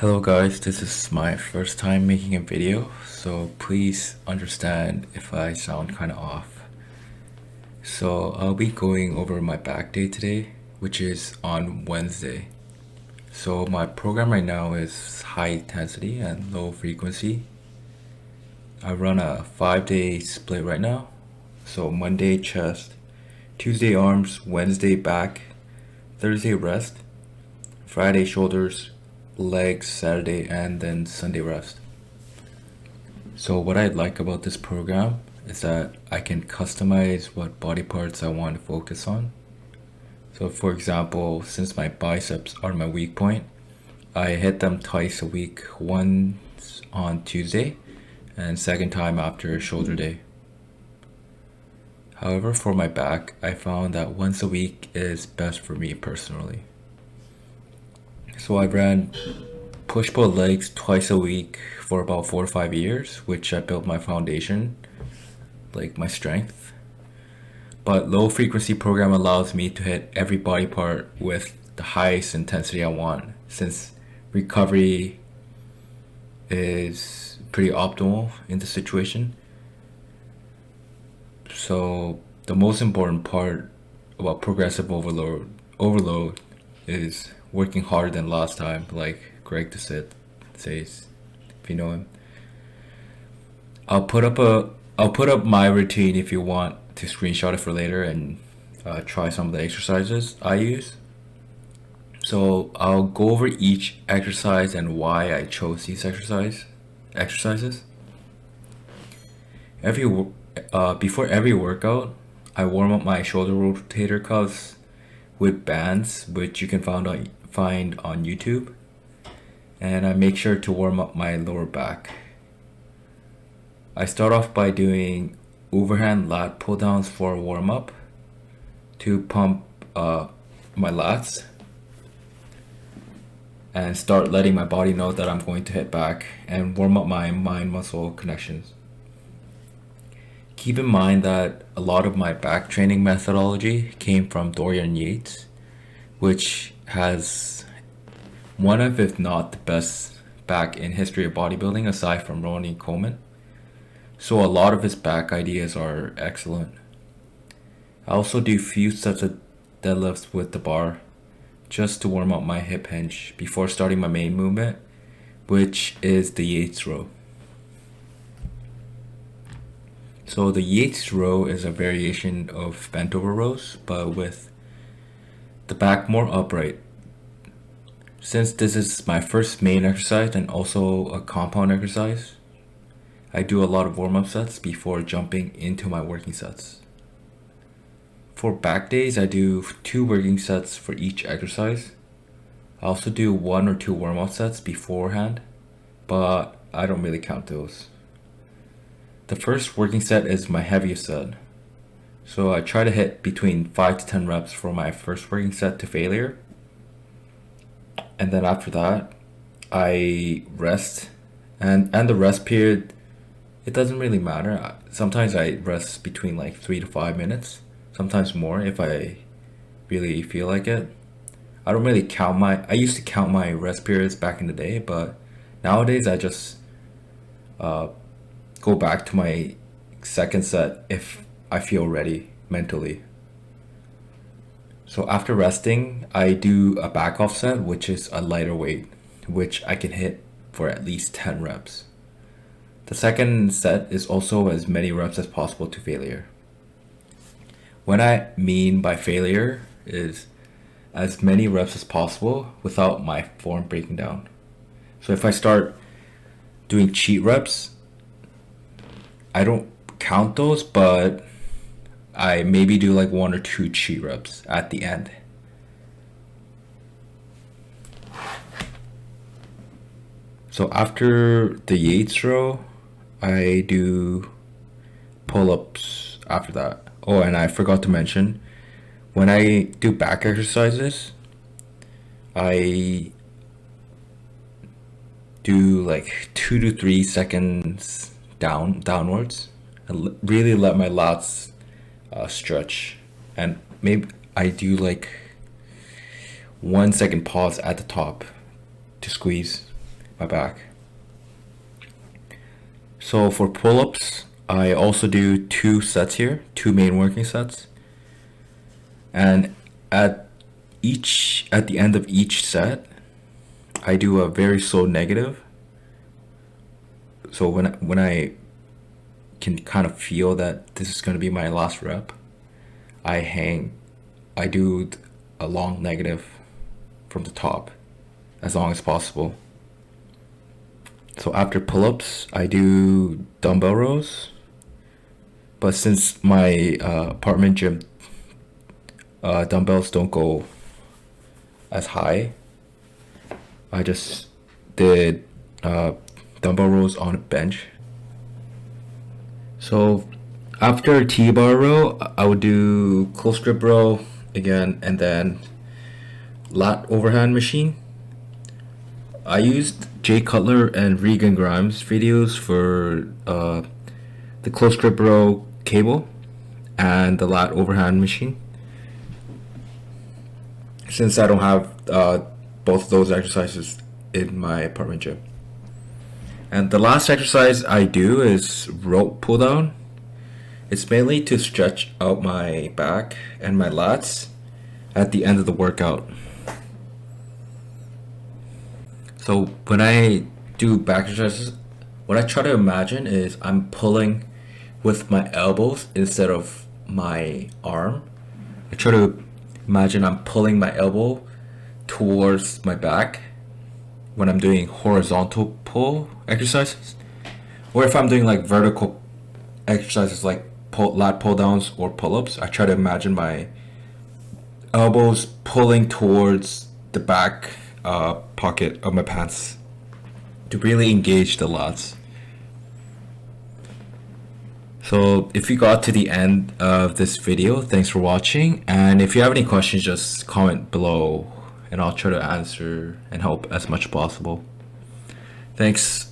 Hello guys, this is my first time making a video, so please understand if I sound kind of off. So I'll be going over my back day today, which is on Wednesday. So my program right now is high intensity and low frequency. I run a 5-day split right now. So Monday chest, Tuesday arms, Wednesday back, Thursday rest, Friday shoulders, legs Saturday, and then Sunday rest. So what I like about this program is that I can customize what body parts I want to focus on. So for example, since my biceps are my weak point, I hit them twice a week, once on Tuesday and second time after shoulder day. However, for my back, I found that once a week is best for me personally. So I ran push-pull legs twice a week for about 4 or 5 years, which I built my foundation, like my strength. But low frequency program allows me to hit every body part with the highest intensity I want, since recovery is pretty optimal in the situation. So the most important part about progressive overload is working harder than last time, like Greg DeSitt says, if you know him. I'll put up my routine if you want to screenshot it for later and try some of the exercises I use. So I'll go over each exercise and why I chose these exercises. Before every workout, I warm up my shoulder rotator cuffs with bands, which you can find on YouTube, and I make sure to warm up my lower back. I start off by doing overhand lat pull downs for a warm up to pump my lats and start letting my body know that I'm going to hit back and warm up my mind muscle connections. Keep in mind that a lot of my back training methodology came from Dorian Yates, which has one of, if not the best back in history of bodybuilding aside from Ronnie Coleman. So a lot of his back ideas are excellent. I also do few sets of deadlifts with the bar just to warm up my hip hinge before starting my main movement, which is the Yates row. So the Yates row is a variation of bent over rows, but with the back more upright. Since this is my first main exercise and also a compound exercise, I do a lot of warm-up sets before jumping into my working sets. For back days, I do 2 working sets for each exercise. I also do 1 or 2 warm-up sets beforehand, but I don't really count those. The first working set is my heaviest set. So I try to hit between 5 to 10 reps for my first working set to failure. And then after that, I rest. And the rest period, it doesn't really matter. Sometimes I rest between like 3 to 5 minutes. Sometimes more if I really feel like it. I don't really I used to count my rest periods back in the day, but nowadays I just go back to my second set if I feel ready mentally. So after resting, I do a back off set, which is a lighter weight, which I can hit for at least 10 reps. The second set is also as many reps as possible to failure. What I mean by failure is as many reps as possible without my form breaking down. So if I start doing cheat reps, I don't count those, but I maybe do like 1 or 2 cheat reps at the end. So after the Yates row, I do pull-ups after that. Oh, and I forgot to mention, when I do back exercises, I do like 2 to 3 seconds downwards and really let my lats stretch, and maybe I do like 1 second pause at the top to squeeze, my back. So for pull-ups, I also do 2 sets here, 2 main working sets. And at the end of each set, I do a very slow negative. So when I can kind of feel that this is going to be my last rep, I do a long negative from the top as long as possible. So after pull-ups, I do dumbbell rows. But since my apartment gym dumbbells don't go as high, I just did dumbbell rows on a bench. So after T-bar row, I would do close grip row again, and then lat overhand machine. I used Jay Cutler and Regan Grimes videos for the close grip row cable and the lat overhand machine, since I don't have both of those exercises in my apartment gym. And the last exercise I do is rope pull down. It's mainly to stretch out my back and my lats at the end of the workout. So when I do back exercises, what I try to imagine is I'm pulling with my elbows instead of my arm. I try to imagine I'm pulling my elbow towards my back when I'm doing horizontal pull exercises, or if I'm doing like vertical exercises like lat pull downs or pull-ups, I try to imagine my elbows pulling towards the back pocket of my pants to really engage the lats. So if you got to the end of this video, thanks for watching, and if you have any questions, just comment below and I'll try to answer and help as much as possible. Thanks.